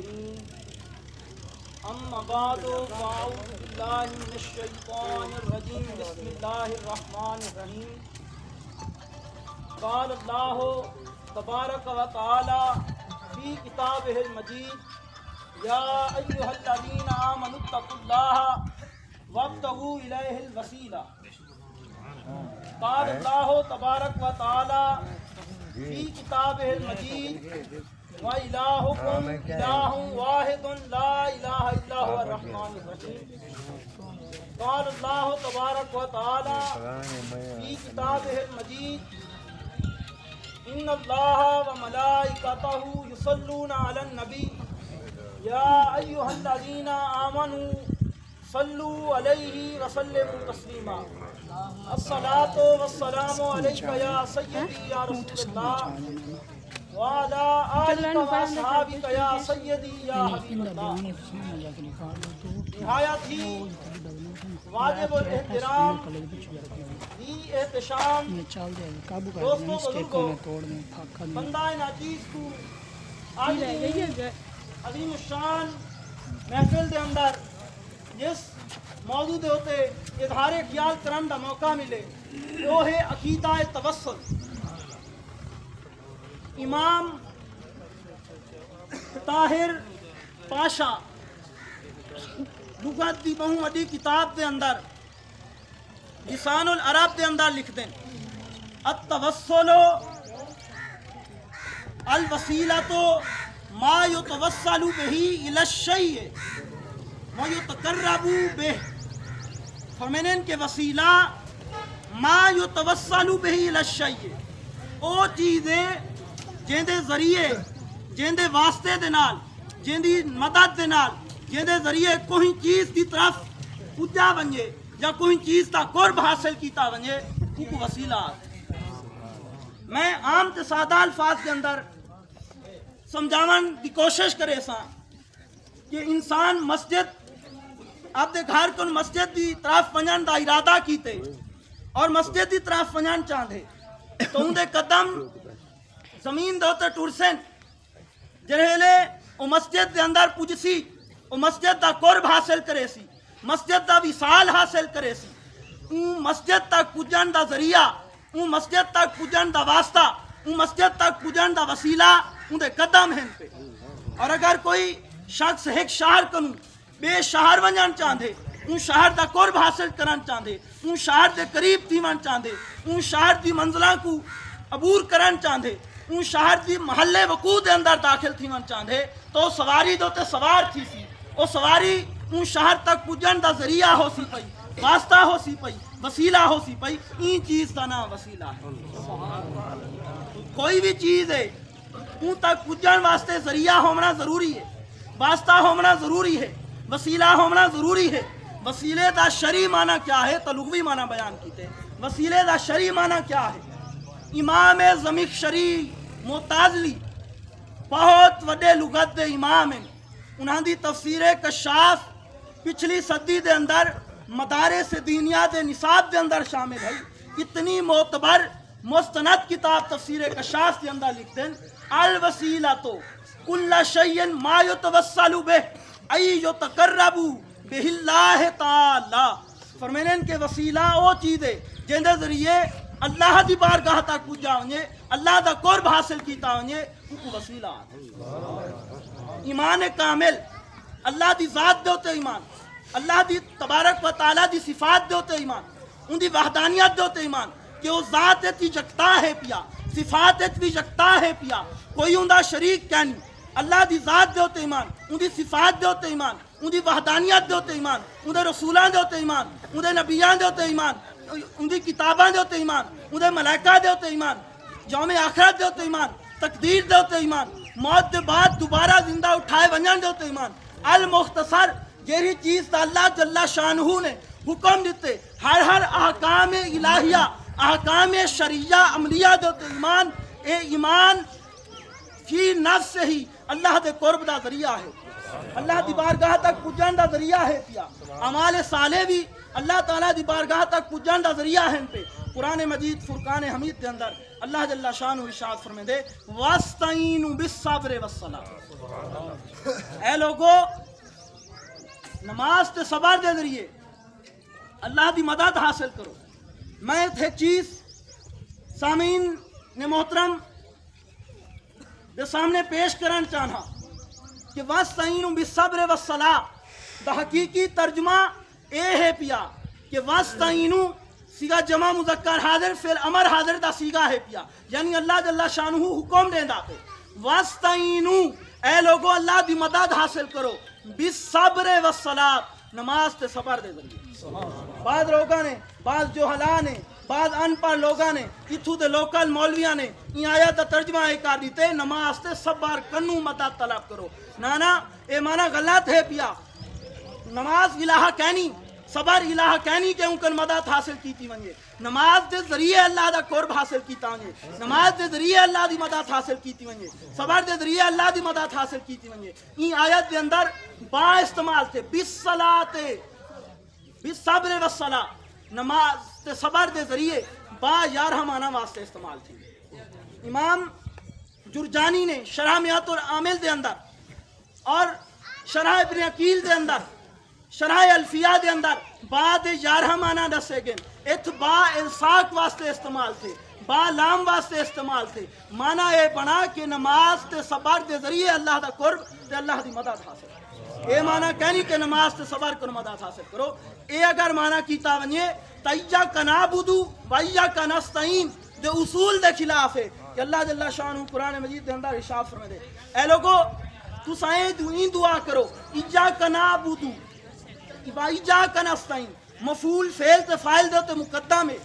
الرجيم أما بعد فأعوذ بالله من الشيطان الرجيم بسم الله الرحمن الرحيم قال الله تبارك وتعالى في كتابه المجيد يا أيها الذين آمنوا اتقوا الله وابتغوا إليه الوسيلة قال الله تبارك وتعالى في كتابه المجيد وإلهكم إله واحد لا إله إلا هو الرحمن الرحيم قال الله تبارك وتعالى في كتابه المجيد إن الله وملائكته يصلون على النبي يا أيها الذين آمنوا صلوا عليه وسلموا تسليما الصلاة والسلام عليك يا سيدي يا رسول الله وعلى آلك وأصحابك يا سيدی یا حبیب اللہ. نہایت ہی واجب الاحترام ہی احتشام دوستوں بزرگوں بندہ ناچیز کو آج عظیم الشان محفل دے اندر جس موضوع دے ہوتے اظہار خیال کرن دا موقع ملے وہ ہے عقیدہ توسل. امام طاہر پاشا لغت دی بہو وڈی کتاب دے اندر لسان العرب دے اندر لکھ دیں التوسل الوسیلۃ ما یتوسل به الی الشیء ویتقرب به. فرمائیں کہ وسیلہ ما یتوسل به الی الشیء او چیزیں جیندے ذریعے جیندے واسطے دے نال جیندی مدد دے نال جیندے ذریعے کوئی چیز دی طرف پجا ونجے یا کوئی چیز دا قرب حاصل کیتا ونجے کو وسیلہ. میں عام تے سادہ الفاظ کے اندر سمجھاون دی کوشش کرے سا کہ انسان مسجد آپ دے گھر کو مسجد دی طرف ونجن دا ارادہ کیتے اور مسجد دی طرف ونجن چاندے تو ان دے قدم زمین دوتے ٹورسن جرہلے او مسجد دے اندر پوجسی او مسجد دا قرب حاصل کرے سی مسجد دا وصال حاصل کرے سی او مسجد تک پوجن دا ذریعہ او مسجد تک پوجن دا واسطہ او مسجد تک پوجن دا وسیلہ ان دے قدم ہیں پہ. اور اگر کوئی شخص ایک شہر کنو بے شہر ونجن چاندے اون شہر دا قرب حاصل کرن چاندے اون شہر دے قریب تھیون چاندے اون شہر دی منزلہ کو عبور کرن چاندے اون شہر دی محلے وقوع دے اندر داخل تھیون چاندے تو سواری دوتے سوار تھی سی او سواری اون شہر تک پجن دا ذریعہ ہو سی پئی واسطہ ہو سی پئی وسیلہ ہو سی پئی. این چیز دا نام وسیلہ ہے. کوئی بھی چیز ہے اون تک پجن واسطے ذریعہ ہونا ضروری ہے واسطہ ہونا ضروری ہے وسیلہ ہونا ضروری ہے. وسیلے دا شرعی معنی کیا ہے تو لغوی معنی بیان کیتے. وسیلے دا شرعی معنی کیا ہے؟ امام زمخشری معتزلی بہت وڈے لغت دے امام ہیں. انہاں دی تفسیر کشاف پچھلی صدی دے اندر مدارس دینیہ دے نصاب دے اندر شامل ہے. اتنی معتبر مستند کتاب تفسیر کشاف دے اندر لکھتے ہیں الوسیلۃ کل شیء ما یتوسل به ای یتقرب به اللہ تعالی. فرمائیں کہ وسیلہ وہ چیز ہے جن دے ذریعے اللہ دی بارگاہ تک پہنچا ونجے اللہ دا قرب حاصل کیتا ونجے کو وسیلہ. ایمان کامل اللہ دی ذات دے ہوتے ایمان اللہ دی تبارک و تعالی دی صفات دے ہوتے ایمان ان دی وحدانیت دے ہوتے ایمان کہ وہ ذات تی جگتا ہے پیا صفات تی جگتا ہے پیا کوئی ان دا شریک کہنی. اللہ دی ذات دے ہوتے ایمان ان دی صفات دے ہوتے ایمان ان دی وحدانیت دے ہوتے ایمان ان دے رسولان دے ہوتے ایمان ان دے نبیان دے ہوتے ایمان ان دی کتاباں دے ہوتے ایمان ان دے ملائکہ دے ہوتے ایمان یوم آخرت دے ہوتے ایمان تقدیر دے ہوتے ایمان موت دے بعد دوبارہ زندہ اٹھائے ونجن دے ہوتے ایمان. المختصر یہی چیز تا اللہ جل شانہ نے حکم دیتے ہر احکام الہیہ احکام شرعیہ عملیہ دے ہوتے ایمان. اے ایمان فی نفس سے ہی اللہ دے قرب دا ذریعہ ہے. اللہ دی بارگاہ تک پجن دا ذریعہ ہے پیا اعمال صالح بھی اللہ تعالیٰ دی بارگاہ تک پجن دا ذریعہ ہے پہ قرآن مجید فرقان حمید دے اندر اللہ جل شانہ ارشاد فرمائے دے واستعینوا بالصبر والصلاۃ اے لوگو نماز تے صبر دے ذریعے اللہ دی مدد حاصل کرو. میں ایک چیز سامعین نے محترم دے سامنے پیش کرنا چاہنا کہ واستعینوا بالصبر والصلاۃ دا حقیقی ترجمہ اے ہے پیا کہ واستعینوا سیگا جمع مذکر حاضر فعل امر حاضر دا سیگا ہے پیا یعنی اللہ جل شانہ حکم دیندا پہ واستعینوا اے لوگو اللہ دی مدد حاصل کرو بالصبر والصلاۃ نماز تے صبر دے ذریعے. بعض لوگاں نے بعض جوہلاء نے بعض ان پڑھ لوگاں نے اتھو دے لوکل مولویاں نے این آیت دا ترجمہ اے کر دیتے نماز تے صبر کنو مدد طلب کرو. نانا اے مانا غلط ہے پیا. نماز الہ کہنی صبر الہ کہنی کہ ان کن مدد حاصل کیتی ونجے نماز دے ذریعے اللہ دا قرب حاصل کیتا ونجے نماز دے ذریعے اللہ دی مدد حاصل کیتی ونجے صبر دے ذریعے اللہ دی مدد حاصل کیتی ونجے. این آیت دے اندر با استعمال تھے بالصلاۃ بالصبر والصلاۃ نماز تے صبر دے ذریعے با 11 معنی واسطے استعمال تھی. امام جرجانی نے شرح میات العامل دے اندر اور شرح ابن عقیل دے اندر شرح الفیہ دے اندر با دے 11 معنی دسے گئے. ات با الساق واسطے استعمال تھے با لام واسطے استعمال تھے. معنی اے بنا کہ نماز تے صبر دے ذریعے اللہ دا قرب تے اللہ دی مدد حاصل. اے معنی کہنی کہ نماز تے صبر کرو مدد حاصل کرو. اے اگر معنی کیتا ونجے تیّاک نعبدو وایّاک نستعین دے اصول دے خلاف ہے کہ اللہ جل شانہ قرآن مجید دے اندر ارشاد فرمائے دے اے لوگو تسائیں دعا کرو ایّاک نعبدو وایّاک نستعین مفعول فعل تے فاعل دے تے مقدم ہے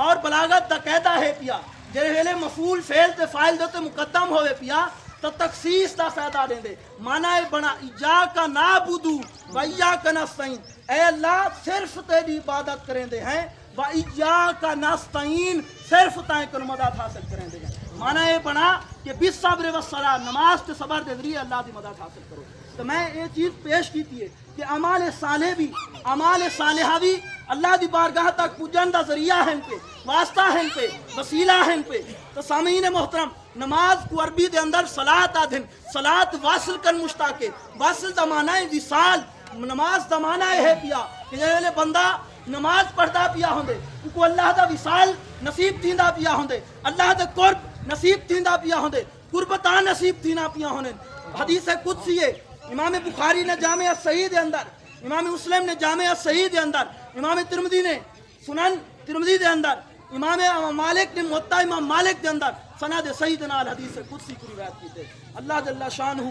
اور بلاغت دا قاعدہ ہے پیا جے ویلے مفعول فعل تے فاعل دے تے مقدم ہوے پیا تو تخصیص دا فائدہ دیں دے. مانا ہے بنا ایّاک نعبدو وایّاک نستعین اے اللہ صرف تیری عبادت کریں دے ہیں وایّاک نستعین صرف تائیں کن مدد حاصل کریں دے ہیں. مانا ہے بنا کہ بالصبر والصلاۃ نماز تے صبر دے ذریعے اللہ دی مدد حاصل کرو. تو میں یہ چیز پیش کیتی ہے کہ اعمال صالح بھی اعمال صالحہ بھی اللہ دی بارگاہ تک پجن دا ذریعہ ہیں پہ واسطہ ہیں پہ وسیلہ ہیں پہ. تو سامعین محترم نماز کو عربی دے اندر صلاۃ آدھن صلاۃ واصل کن مشتاق واصل دا معنی ہے وصال. نماز دا معنی ہے پیا کہ جے بندہ نماز پڑھدا پیا ہوندے کو اللہ دا وصال نصیب تھیندا پیا ہوندے اللہ دا قرب نصیب تھیندا پیا ہوندے قربتاں نصیب تھینا پیا ہوندے. حدیث قدسی ہے امام بخاری نے جامع الصحیح دے اندر امام مسلم نے جامع الصحیح دے اندر امام ترمذی نے سنن ترمذی دے اندر امام مالک نے موطا امام مالک دے اندر سند صحیح دے نال حدیث قدسی کی روایت کی تے اللہ جل شانہ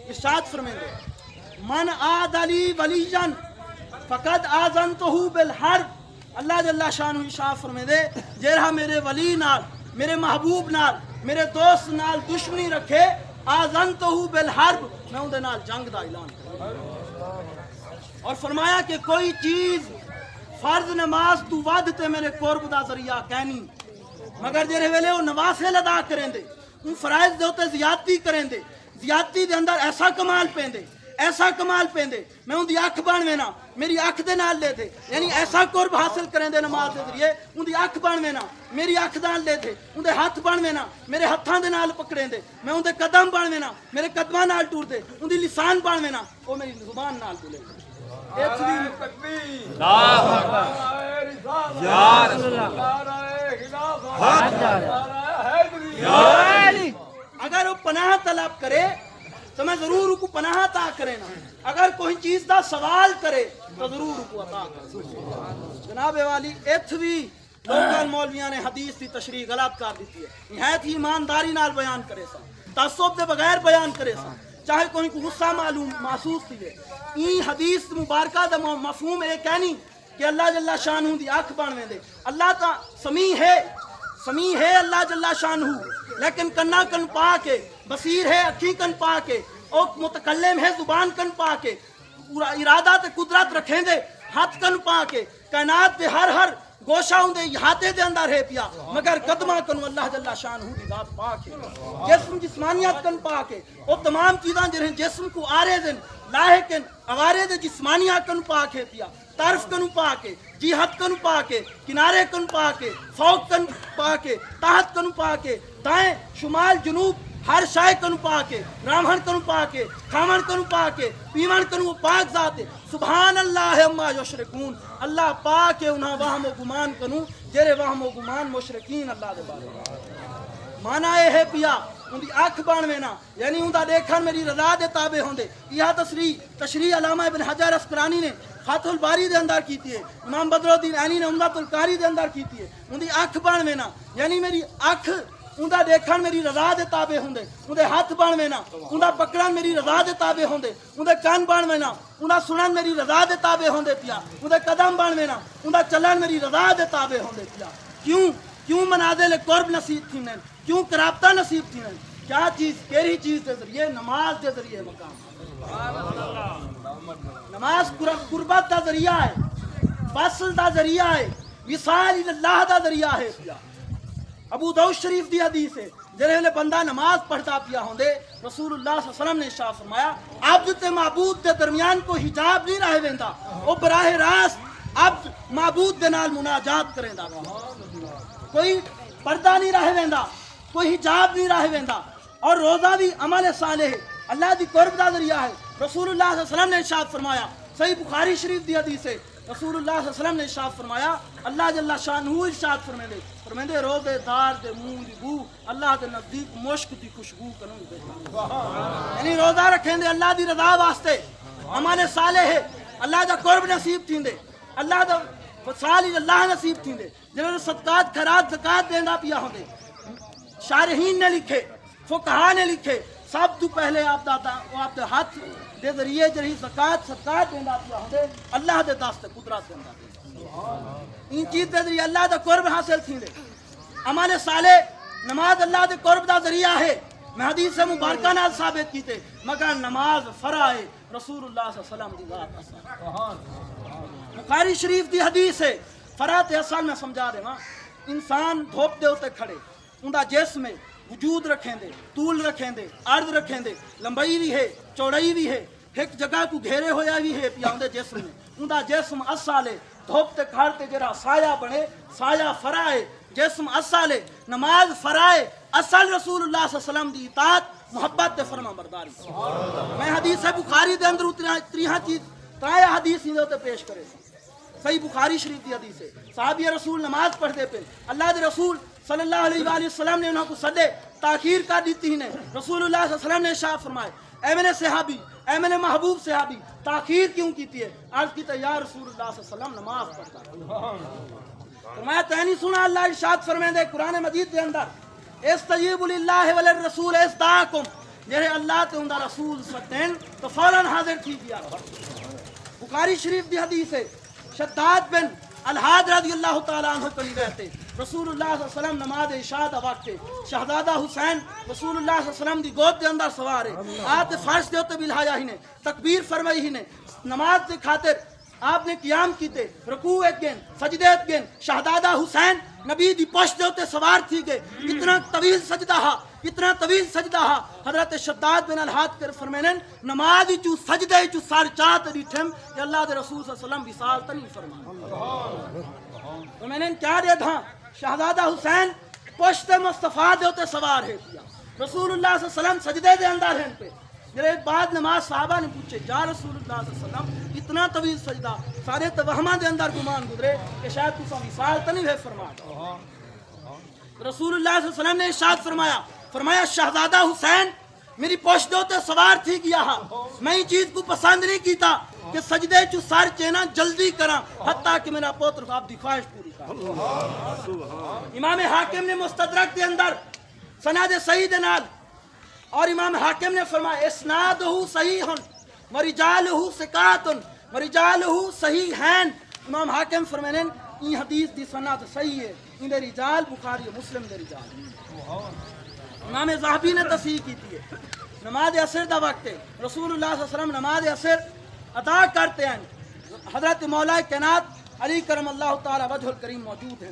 ارشاد فرمائے دے من عاد لی ولیا فقد آذنتہ بالحرب. اللہ جل شانہ ارشاد فرمائے دے جیڑا میرے ولی نال میرے محبوب نال میرے دوست نال دشمنی رکھے آذنتہ بالحرب میں اندے نال جنگ دا اعلان کروں. اور فرمایا کہ کوئی چیز فرض نماز تو ود تے میرے قرب دا ذریعہ کہنی مگر جے ویلے وہ نوافل ادا کریں دے ان فرائض دے تے زیادتی کریں دے زیادتی دے اندر ایسا کمال پیندے ایسا کمال پیندے میں ان دی اکھ بنوے نا میری اکھ دے نال لے دے یعنی ایسا قرب حاصل کریں دے نماز دے ذریعے ان دی اکھ بنوے نا میری اکھ نال لے دے ان دے ہاتھ بنوے نا میرے ہتھاں دے نال پکڑیں دے میں ان دے قدم بنوے نا میرے قدماں نال ٹور دے ان دی لسان بنوے نا وہ میری زبان نال بولے. اگر وہ پناہ طلب کرے تو میں ضرور ان کو پناہ عطا کرے نا اگر کوئی چیز دا سوال کرے تو ضرور ان کو عطا کرے. جناب والی اتوی لوکل مولویاں نے حدیث کی تشریح غلط کر دیتی ہے نہایت ہی ایمانداری نال بیان کرے سا تعصب دے بغیر بیان کرے سا چاہے کوئی کو غصہ معلوم محسوس تھی ہے. این حدیث مبارکہ دا مفہوم ہے کہنی کہ اللہ جل شانہ دی اکھ بنوے دے اللہ تا سمیع ہے اللہ جل شانہ لیکن کنا کن پا کے بصیر ہے اکھی کن پا کے او متکلم ہے زبان کن پا کے ارادہ تے قدرت رکھیں دے ہاتھ کن پا کے کائنات دے ہر گوشہ اندے ہاتھے دے اندر ہے پیا مگر قدمہ کنو اللہ جل شانہ دی ذات پاک ہے جسم جسمانیت کن پاک ہے وہ تمام چیزاں جنہیں جسم کو آرے دن لاحق اوارے دے جسمانیات کن پاک ہے پیا طرف کنو پاک ہے جہت کنو پاک ہے کنارے کن پاک ہے فوق کن پاک ہے تحت کنو پاک ہے دائیں شمال جنوب ہر شائع کنو پاک ہے رامہن کنو پاک ہے کھامن کنو پاک ہے پیمن کنو پاک ذات ہے سبحان اللہ اما یشرکون اللہ پاک ہے انہاں وہم و گمان کنو جرے وہم و گمان مشرکین اللہ دے بارے مانا یہ ہے پیا ان دی آنکھ بانوینا یعنی ان دا دیکھن میری رضا دے تابع ہوندے یہ تشریح علامہ ابن حجر اسقلانی نے فتح الباری دے اندر کیتی ہے امام بدر الدین عینی نے عمدۃ القاری دے اندر کیتی ہے ان دی آنکھ بانوینا یعنی میری آنکھ ان دا دیکھن میری رضا دے تابع ہوندے ان دے ہاتھ بانوینا ان دا پکڑن میری رضا دے تابع ہوندے ان دے کان بانوینا ان دا سنن میری رضا دے تابع ہوندے پیا ان دے قدم بانوینا ان دا چلن میری رضا دے تابع ہوندے پیا کیوں منازل قرب نصیب تھینن کیوں قرابتہ نصیب تھینن کیا چیز کیری چیز دے ذریعے نماز دے ذریعے مقام نماز قربت دا ذریعہ ہے فصل دا ذریعہ ہے وصال اللہ دا ذریعہ ہے پیا ابو داؤد شریف دی حدیث ہے جنہیں بندہ نماز پڑھتا پیا ہوندے رسول اللہ صلی اللہ علیہ وسلم نے ارشاد فرمایا عبد تے معبود دے درمیان کو حجاب نہیں رہ ویندا او براہ راست عبد معبود دے نال مناجات کریندا کوئی پردہ نہیں رہ ویندا کوئی حجاب نہیں رہ ویندا اور روزہ بھی عمل صالح ہے اللہ دی قرب دا ذریعہ ہے رسول اللہ صلی اللہ علیہ وسلم نے ارشاد فرمایا صحیح بخاری شریف دی حدیث ہے رسول اللہ صلی اللہ علیہ وسلم نے ارشاد فرمایا اللہ جل شانہ ارشاد فرمیندے روزے دار دے منہ دی بو اللہ دے نزدیک مشک دی خوشبو کنوں دے یعنی روزہ رکھیں دے اللہ دی رضا واسطے عمل صالح ہے اللہ دا قرب نصیب تھیندے اللہ دا فصال اللہ نصیب تھیندے جنہوں نے صدقات خیرات زکات دیندا پیا ہوندے شارحین نے لکھے فقہا نے لکھے سب تو پہلے آپ دے ہاتھ دے ذریعے جڑی زکات صدقات دیندا پیا ہوندے اللہ دے دست قدرت دیندا ان چیز دے ذریعے اللہ دا قرب حاصل تھیندے عمل صالح نماز اللہ دے قرب دا ذریعہ ہے میں حدیث مبارکہ نال ثابت کیتے مگر نماز فرا ہے رسول اللہ صلی اللہ علیہ وسلم بخاری شریف دی حدیث ہے فرات اصل میں سمجھا دے ماں انسان دھوپ دے ہوتے کھڑے ان دا جسم ہے وجود رکھیں دے طول رکھیں دے عرض رکھیں دے لمبائی بھی ہے چوڑائی بھی ہے ایک جگہ کو گھیرے ہویا بھی ہے پیا اندے جسم میں ان دا جسم اصل ہے دھوپ تے کھڑتے جرا سایہ بنے سایہ فرائے جسم اصل ہے نماز فرائے اصل رسول اللہ صلی اللہ علیہ وسلم دی اطاعت محبت تے فرما برداری میں حدیث بخاری دے اندر تریہاں چیز ترائے حدیث ہی دے پیش کرے صحیح بخاری شریف دی حدیث ہے صحابی رسول نماز پڑھتے پہ اللہ دے رسول صلی اللہ علیہ وآلہ وسلم نے انہوں کو صدے تاخیر کر دیتی ہیں رسول اللہ صلی اللہ علیہ وسلم نے ارشاد فرمائے اے میرے صحابی اے میرے محبوب صحابی تاخیر کیوں کیتی ہے عرض کیتا یا رسول اللہ صلی اللہ علیہ وسلم نماز پڑھتا فرمایا تے نہیں سنا اللہ ارشاد فرمائے دے قرآن مجید دے اندر استجیبوا للہ وللرسول اذ جہے اللہ تے اندر رسول ستین تو فوراً حاضر تھی گیا بخاری شریف دی حدیث ہے شداد بن الحاد رضی اللہ تعالیٰ عنہ کلی رہتے رسول اللہ صلی اللہ علیہ وسلم نماز عشاء دا وقت ہے شہزادہ حسین رسول اللہ صلی اللہ علیہ وسلم دی گود دے اندر سوار ہے آپ فرش دے ہوتے بلہایا ہی نے تکبیر فرمائی ہی نے نماز دے خاطر آپ نے قیام کیتے رکوع ایک گین سجدے ایک گین شہزادہ حسین نبی دی پشت دے ہوتے سوار تھی گئے اتنا طویل سجدہ ہا حضرت شداد بن الحاد کر فرمینن نماز چو سجدے چو سار چاہت دیٹھم کہ اللہ دے رسول صلی اللہ علیہ وسلم وصال تنی فرمان فرمینن کیا دے دھاں شہزادہ حسین پشت مصطفیٰ دے ہوتے سوار ہے پیا رسول اللہ صلی اللہ علیہ وسلم سجدے دے اندر ہیں پہ جب ایک بعد نماز صحابہ نے پوچھے یا رسول اللہ صلی اللہ علیہ وسلم اتنا طویل سجدہ سارے توہمہ دے اندر گمان گزرے کہ شاید تو وصال تنی ہے فرمان رسول اللہ صلی اللہ علیہ وسلم نے ارشاد فرمایا شہزادہ حسین میری پشت ہوتے سوار تھی گیا ہاں میں یہ چیز کو پسند نہیں کیتا کہ سجدے چو سار چینا جلدی کرا حتیٰ کہ میرا پوتر آپ دی خواہش پوری کرا امام حاکم نے مستدرک دے اندر سند صحیح دے نال اور امام حاکم نے فرمایا اسنادہ صحیح ورجالہ ثقات ورجالہ صحیحین امام حاکم فرمائیں یہ حدیث دی سند صحیح ہے ان دے رجال بخاری و مسلم دے رجال امام ذہبی نے تصحیح کی تھی نماز عصر دا وقت ہے رسول اللہ صلی اللہ علیہ وسلم نماز عصر ادا کرتے ہیں حضرت مولا کائنات علی کرم اللہ تعالی وجہ الکریم موجود ہیں۔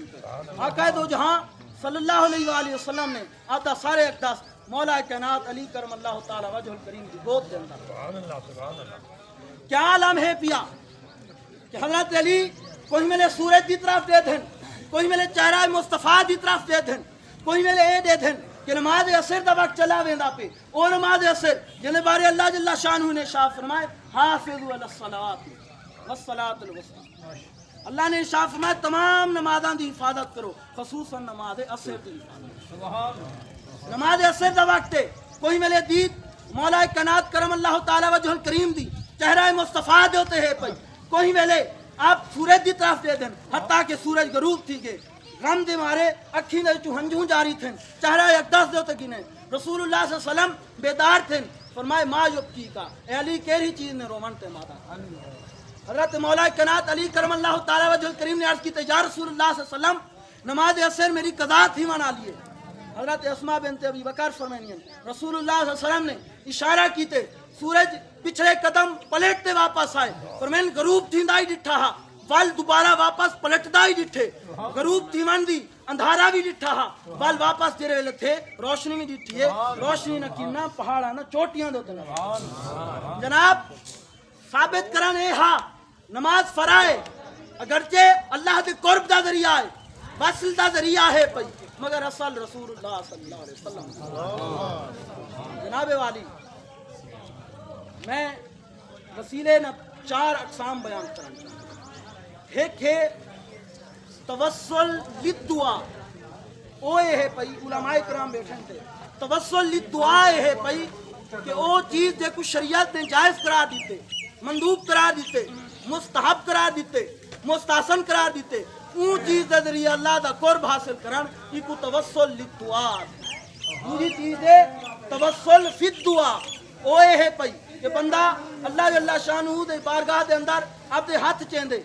آقا دو جہاں صلی اللہ علیہ وآلہ وسلم نے آدھا سارے اقداس مولا کائنات علی کرم اللہ تعالی وجہ الکریم کی گود دے اندر کیا عالم ہے پیا کہ حضرت علی کوئی ملے سورج دی طرف دے دھن، کوئی ملے چہرہ مصطفیٰ دی طرف دے دھن، کوئی ملے اے دے دھن کہ نماز عصر دا وقت چلا ویندا پہ اور نماز عصر جنے بارے اللہ جل شانہ نے ارشاد فرمائے حافظوا علی الصلوات والصلاۃ الوسطی، اللہ نے ارشاد فرمایا تمام نمازاں دی حفاظت کرو، خصوصاً نماز عصر دی حفاظت۔ نماز عصر دا وقت ہے، کوئی ملے دید مولا کائنات کرم اللہ تعالی وجہ الکریم دی چہرہ مصطفیٰ دے ہوتے ہے پئی، کوئی ملے آپ سورج دی طرف دے دن حتیٰ کہ سورج غروب تھی گئے غم دے مارے اکھی دے چوہنجوں جاری تھن چہرہ اقدس دے ہوتے گنے رسول اللہ صلی اللہ علیہ وسلم بیدار تھن فرمائے ما یبکی کا اے علی کیری چیز نے رومن تے مادا حضرت مولا کائنات علی کرم اللہ تعالی وجہ الکریم نے عرض کی یا رسول اللہ صلی اللہ علیہ وسلم نماز عصر میری قضا تھی منا لیے حضرت اسماء بنت ابی بکر فرمائیں رسول اللہ صلی اللہ علیہ وسلم نے اشارہ کیتے سورج پچھلے قدم پلٹتے واپس آئے فرمائیں غروب تھی دائی ڈٹھا ہا وال دوبارہ واپس پلٹ دائی ڈٹھے غروب تھی من دی اندھارا بھی ڈٹھا ہا وال واپس جرے ویلے تھے روشنی بھی ڈٹھی ہے روشنی نہ کینا پہاڑا نہ چوٹیاں دو تلے جناب ثابت کرانے ہا نماز فرائے اگرچہ اللہ دے قرب دا ذریعہ ہے وصل دا ذریعہ ہے پئی مگر اصل رسول اللہ صلی اللہ علیہ وسلم جناب والی میں وسیلے نہ 4 اقسام بیان کرنا چاہتا ایک ہے توسل للدعا اوے ہے پئی علماء کرام بیٹھے تھے توسل للدعا ہے پئی کہ او چیز دے کو شریعت نے جائز قرار دیتے مندوب قرار دیتے مستحب قرار دیتے مستحسن قرار دیتے اون چیز دے ذریعے اللہ دا قرب حاصل کرن یہ کو توسل للدعا دوسری چیز ہے توسل فی الدعا اوے ہے پئی کہ بندہ اللہ جل شانہ دے بارگاہ دے اندر اپنے ہاتھ چیندے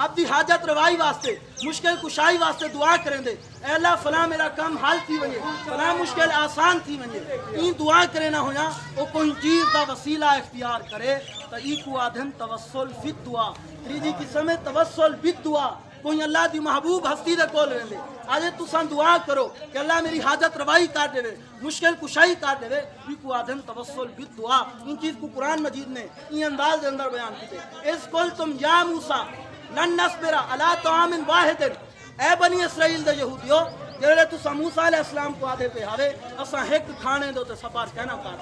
اپنی حاجت روائی واسطے مشکل کشائی واسطے دعا کریں دے اے اللہ فلاں میرا کام حل تھی ونجے فلاں مشکل آسان تھی ونجے این دعا کرے نہ ہویا وہ کوئی چیز دا وسیلہ اختیار کرے تو ای کو آدھن توسل فی الدعا تیجی قسم ہے توسل بالدعا کوئی اللہ دی محبوب ہستی دے کول رہندے آج تساں دعا کرو کہ اللہ میری حاجت روائی کر دے مشکل کشائی کر دے ای کو آدھن توسل بالدعا ان چیز کو قرآن مجید نے این انداز دے اندر بیان کیتے اس کل تم یا موسیٰ لن نصبر علی طعام واحد اے بنی اسرائیل دے یہودیو جڑے تساں موسیٰ علیہ السلام کو آدھے پہ آوے اساں ایک کھانے دو تے سفر کہنا کر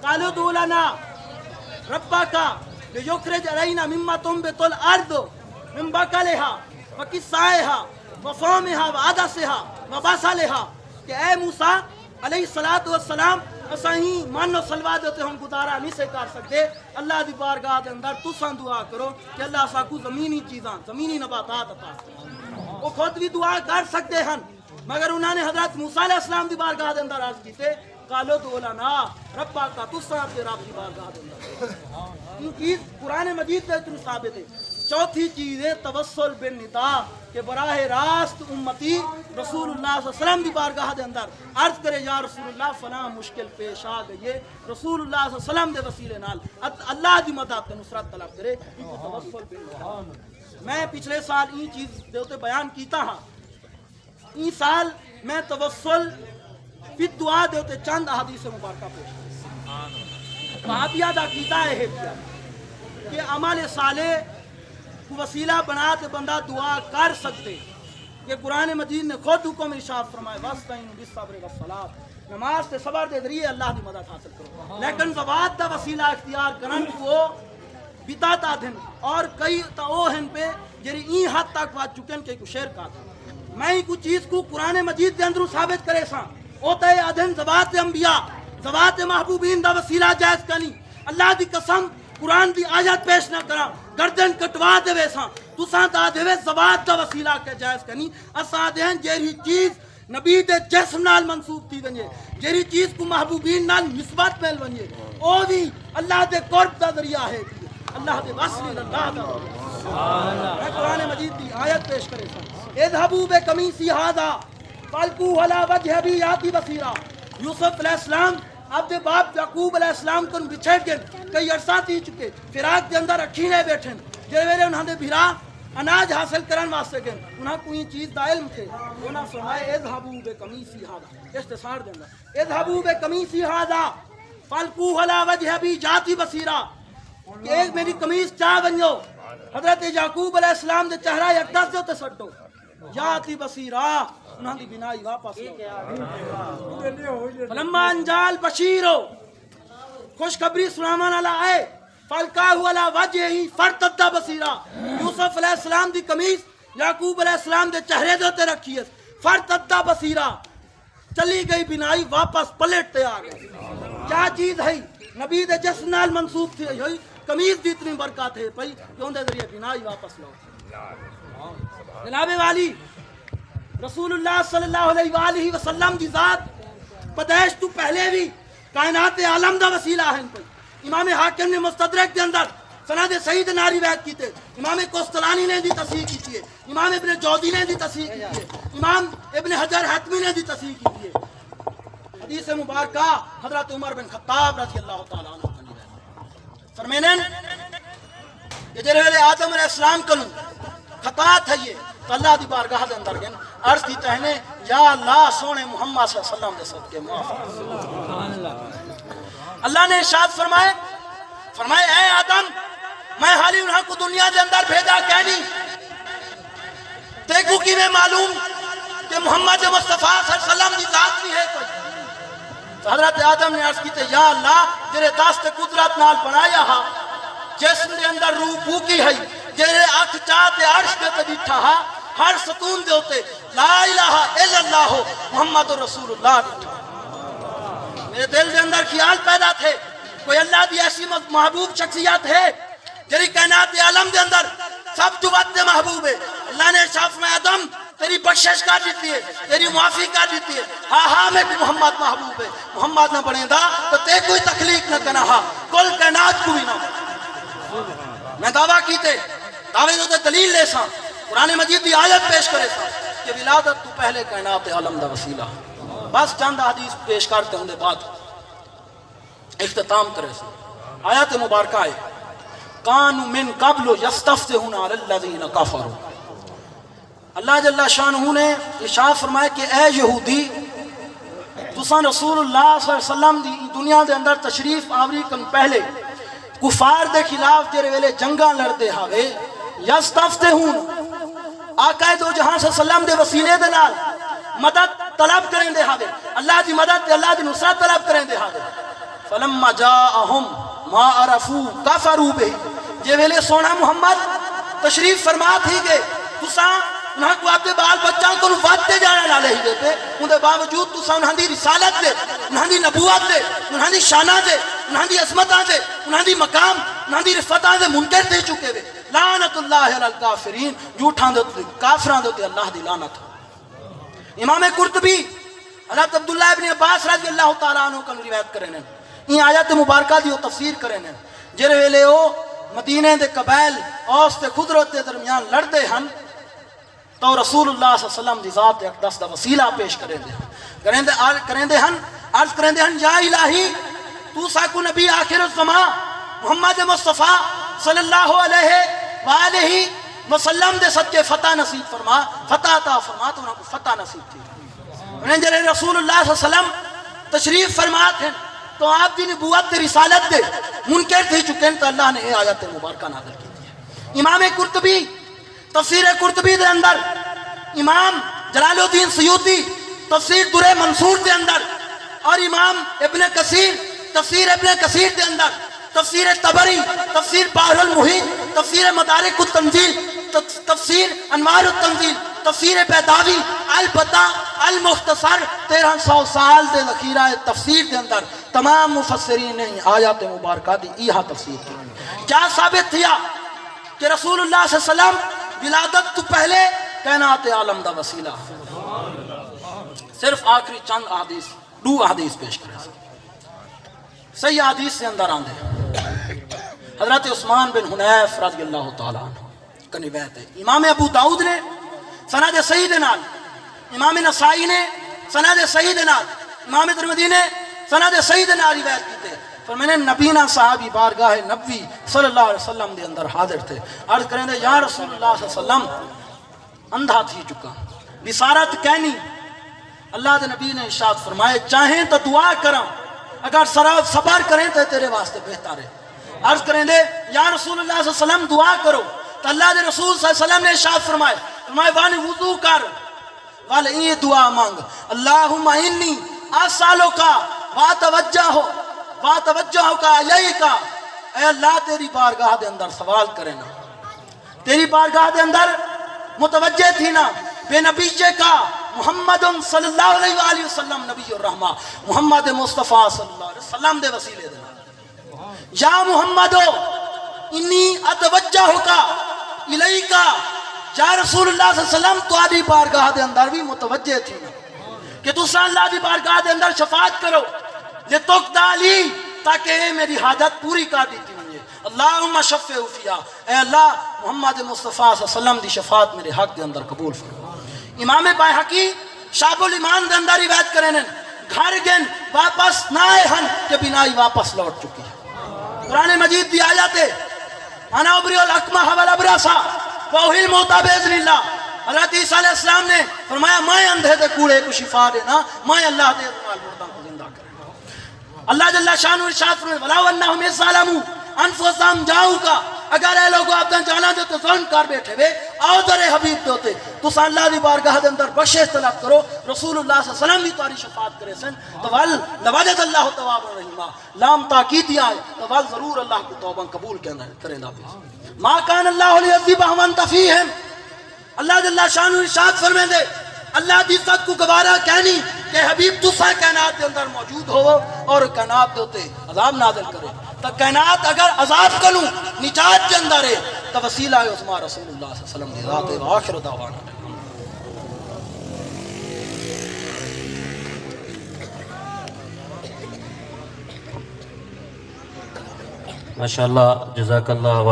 قالوا ادع لنا ربک لیخرج علینا مما تنبت الارض من بقلها وقثائها وفومها وعدسها وبصلها کہ اے موسیٰ علیہ السلام اساں ہی من و سلوا دیتے ہم گزارا نہیں سے کر سکتے اللہ دی بارگاہ دے اندر تساں دعا کرو کہ اللہ اساں کو زمینی چیزاں زمینی نباتات عطا کرے وہ خود بھی دعا کر سکتے ہیں مگر انہوں نے حضرت موسیٰ علیہ السلام دی بارگاہ دے اندر عرض کیتے قالوا ادع لنا ربک تساں اپنے رب دی بارگاہ دے اندر یہ چیز قرآن مجید دے اندر ثابت ہے چوتھی چیز ہے توسل بالنداء کہ براہ راست امتی رسول اللہ صلی اللہ علیہ وسلم دی بارگاہ دے اندر عرض کرے یا رسول اللہ فلاں مشکل پیش آ گئی رسول اللہ صلی اللہ علیہ وسلم دے وسیلے نال اللہ دی مدد تے نصرت طلب کرے یہ توسل بالنداء میں پچھلے سال یہ چیز دے اوتے بیان کیتا ہاں این سال میں توسل فی دعا دے اوتے چند احادیث مبارکہ پیش کروں وہابیہ دا کیتا ہے کہ عمل صالح وسیلہ بنا کے بندہ دعا کر سکتے یہ قرآن مجید نے خود حکم ارشاد فرمائے واستعینوا بالصبر والصلاۃ نماز سے صبر دے ذریعے اللہ کی مدد حاصل کرو لیکن زوات دا وسیلہ اختیار کرن کو بدعت آدھن اور کئی تا او ہن پہ جری این حد تک وات چکن کہ کو شعر کا میں کو چیز کو قرآن مجید دے اندر ثابت کرے سا او تے آدھن زوات انبیاء زوات محبوبین دا وسیلہ جائز کنی اللہ دی قسم قرآن دی آیت پیش نہ کرا گردن کٹوا دے ویسا تساں تا دے وے زوات دا وسیلہ کے جائز کنی اساں دے جیری چیز نبی دے جسم نال منسوب تھی ونجے جیری چیز کو محبوبین نال نسبت مل ونجے او بھی اللہ دے قرب دا ذریعہ ہے اللہ دے وصل اللہ دا میں قرآن مجید دی آیت پیش کرے سا اذهبوا بقمیصی ھذا فالقوه علی وجه ابی یاتی بصیرا یوسف علیہ السلام اپنے باپ یعقوب علیہ السلام کو بچھڑ کے کئی عرصہ تھی چکے فراق کے اندر اکھینے بیٹھے جے ویلے انہاں دے بھرا اناج حاصل کرن واسطے گئے انہاں کوئی چیز دا علم تھے انہاں فرمایا اذهبوا بقمیصی ھذا اختصار دیندا اذهبوا بقمیصی ھذا فالقوه علی وجه ابی جاتی بصیرہ کہ ایک میری قمیص چا ونجو حضرت یعقوب علیہ السلام دے چہرہ اقدس دے تے سٹو جاتی بصیرہ انہاں دی بنائی واپس فلما انجال بشیرو خوشخبری سناون والا آئے فالقاہ علی وجہہ فرتد بصیرہ یوسف علیہ السلام دی قمیص یعقوب علیہ السلام دے چہرے دے تے رکھی ہے فرتد بصیرہ چلی گئی بنائی واپس پلٹ تے آ گئی کیا چیز ہے نبی دے جسم نال منسوب تھی ہوئی قمیص دی اتنی برکات ہے پئی کہ اون دے ذریعے بنائی واپس لو جناب والی رسول اللہ صلی اللہ علیہ وآلہ وسلم دی ذات پیدائش تو پہلے بھی کائنات عالم دا وسیلہ ہے پئی امام حاکم نے مستدرک کے اندر سند صحیح دے ناری روایت کیتے امام کوستلانی نے دی تصحیح کی ہے امام ابن جوزی نے دی تصحیح کی ہے امام ابن حجر حتمی نے دی تصحیح کی ہے حدیث مبارکہ حضرت عمر بن خطاب رضی اللہ تعالیٰ عنہ فرمینے کہ جرے ویلے آدم علیہ السلام کلوں خطا تھا یہ تو اللہ دی بارگاہ دے اندر گئے عرض کی تہنے یا اللہ سونے محمد صلی اللہ علیہ وسلم دے صدقے معاف اللہ نے ارشاد فرمائے اے آدم میں حالی انہاں کو دنیا دے اندر بھیجا کہنی دیکھو کی میں معلوم کہ محمد مصطفیٰ صلی اللہ علیہ وسلم دی ذات بھی ہے کوئی تو حضرت آدم نے عرض کی تے یا اللہ جرے دست قدرت نال بنایا ہا جسم دے اندر روح بھوکی ہے جرے اکھ چاہتے عرش دے تے بیٹھا ہا ہر ستون دے ہوتے لا الہ الا اللہ محمد رسول اللہ بیٹھا میرے دل دے اندر خیال پیدا تھے کوئی اللہ دی ایسی محبوب شخصیت ہے جری کائنات عالم دے اندر سب جو بات محبوب ہے اللہ نے ارشاد فرمایا آدم تیری بخشش کر دیتی ہے تیری معافی کر دیتی ہے ہاں میں بھی محمد محبوب ہے محمد نہ بنے دا تو تے کوئی تخلیق نہ کنا ہاں کل کائنات کو بھی نہ میں دعویٰ کیتے دعوے تو دلیل لے سا قرآن مجید دی آیت پیش کرے سا کہ ولادت تو پہلے کائنات عالم دا وسیلہ بس چند حدیث پیش کرتے ہوں دے بعد اختتام کرے سا آیت مبارکہ ہے کانو من قبل یستفتحون علی الذین کفروا اللہ جل شانہ نے ارشاد فرمایا کہ اے یہودی تساں رسول اللہ صلی اللہ علیہ وسلم دی دنیا دے اندر تشریف آوری کن پہلے کفار دے خلاف جڑے ویلے جنگاں لڑدے ہاوے یستفتحون آقا دو جہاں صلی اللہ علیہ وسلم دے وسیلے دے نال مدد طلب کریں دے ہاوے اللہ دی مدد تے اللہ دی نصرت طلب کریں دے ہاوے فلما جاءہم ما عرفوا کفروا بہ جے ویلے سونا محمد تشریف فرما تھی گئے تساں انہاں کو آپ دے بال بچوں کو وعدے جانے نہ لے دیتے ان دے باوجود تساں انہاں دی رسالت دے انہاں دی نبوت دے انہاں دی شانہ دے انہاں دی عظمتاں دے انہاں دی مقام انہاں دی رفتاں دے منکر دے چکے وے لعنت اللہ علی الکافرین جھوٹاں دے کافراں دے اللہ دی لعنت امام قرطبی حضرت عبداللہ ابن عباس رضی اللہ تعالیٰ عنہ کا روایت کریں یہ آیت مبارکہ دی تفسیر کریں جرے ویلے او مدینے دے قبائل اوس تے خضرت دے درمیان لڑدے ہن تو رسول اللہ صلی اللہ علیہ وسلم دی ذات اقدس دا وسیلہ پیش کریں دے ہن عرض کریں دے ہن یا الہی تو ساکو نبی آخر الزمان محمد مصطفیٰ صلی اللہ علیہ وآلہ وسلم دے صدقے فتح نصیب فرما فتح عطا فرما تو انہوں کو فتح نصیب تھی انہیں جرے رسول اللہ صلی اللہ علیہ وسلم تشریف فرمات ہیں تو آپ دی نبوت دے رسالت دے منکر تھی چکے ہیں تو اللہ نے یہ آیت مبارکہ نازل کی تھی امام قرطبی تفسیر قرطبی دے اندر امام جلال الدین سیوطی تفسیر در منصور دے اندر اور امام ابن کثیر تفسیر ابن کثیر دے اندر تفسیر تبری تفسیر بحر المحیط تفسیر مدارک التنزیل تفسیر انوار التنزیل تفسیر بیضاوی البتہ المختصر 1300 سال دے ذخیرہ تفسیر دے اندر تمام مفسرین نے آیات مبارکہ دی یہ تفسیر کی کیا ثابت تھیا کہ رسول اللہ صلی اللہ علیہ وسلم ولادت تو پہلے کائنات عالم دا وسیلہ صرف آخری چند احادیث دو احادیث پیش کریں صحیح حدیث سے اندر آندے حضرت عثمان بن حنیف رضی اللہ تعالیٰ عنہ کا روایت ہے امام ابو داؤد نے سند صحیح دے نال امام نسائی نے سند صحیح دے نال امام ترمذی نے سند صحیح دے نال روایت کیتے فرمانے نبینا صحابی بارگاہ نبی صلی اللہ علیہ وسلم دے اندر حاضر تھے. عرض کریں دے یا رسول اللہ صلی اللہ علیہ وسلم اندھا تھی چکا بسارت کہنی. اللہ دے نبی نے ارشاد فرمائے چاہیں تو دعا کرم اگر صبر کریں تو تیرے واسطے بہتر ہے. عرض کریں دے یا رسول اللہ صلی اللہ علیہ وسلم دعا کرو تو اللہ دے رسول صلی اللہ علیہ وسلم نے ارشاد فرمائے وانی وضو کر والے یہ دعا مانگ اللہم انی اسالوکا واتوجہو کا الیکا. اے اللہ تیری بارگاہ دے اندر سوال کرے نا تیری بارگاہ دے اندر متوجہ تھی نا بے نبیجے کا محمد صلی اللہ علیہ وآلہ وسلم نبی الرحمہ محمد مصطفیٰ صلی اللہ علیہ وسلم دے وسیلے دے یا محمدو انی اتوجہو کا الیکا. یا رسول اللہ صلی اللہ علیہ وسلم تو آدھی بارگاہ دے اندر بھی متوجہ تھی نا کہ تو اللہ دی بارگاہ دے اندر شفاعت کرو لتقضى لی تاکہ اے میری حاجت پوری کر دیتی ہوئی ہے. اللہم شفع فیہا اے اللہ محمد مصطفیٰ صلی اللہ علیہ وسلم دی شفاعت میرے حق دے اندر قبول فرما. امام بائحقی شعب الایمان دے اندر روایت کریں گھر گن واپس نہ آئے ہن کہ بنائی واپس لوٹ چکی ہے. قرآن مجید دی آیات ہے انا ابری الاکمہ والابرص واحیی الموتیٰ باذن اللہ. حضرت عیسیٰ علیہ السلام نے فرمایا میں اندھے دے کوڑے کو شفا دینا میں اللہ دے مردوں کو زندہ کرنا. اللہ جل شانہ ارشاد فرمائے وَلَوْ أَنَّهُمْ إِذْ ظَلَمُوا أَنفُسَهُمْ جَاءُوكَ اگر اے لوگوں آپ جانا جو تو ظلم کر بیٹھے ہوئے آؤ در حبیب دوتے تو اللہ دی بارگاہ دے اندر بخشش طلب کرو رسول اللہ صلی اللہ علیہ وسلم بھی تاری شفاعت کرے سن تو ول لوجد اللہ تواب الرحیم لام تاکید دیا ہے تو ول ضرور اللہ کو توبہ قبول کرے گا. ما کان اللہ لیعذبہم وانت فیہم. اللہ جل شانہ ارشاد فرمائے دے اللہ دی عزت کو گوارا کہنی کہ حبیب تو سا کائنات کے اندر موجود ہو اور کائنات دوتے عذاب نازل کرے تو کائنات اگر عذاب کنوں نجات کے اندر ہے تو وسیلہ ہے عظمہ رسول اللہ صلی اللہ علیہ وسلم دی ذات ہے. آخر دعوانا ماشاءاللہ جزاک اللہ.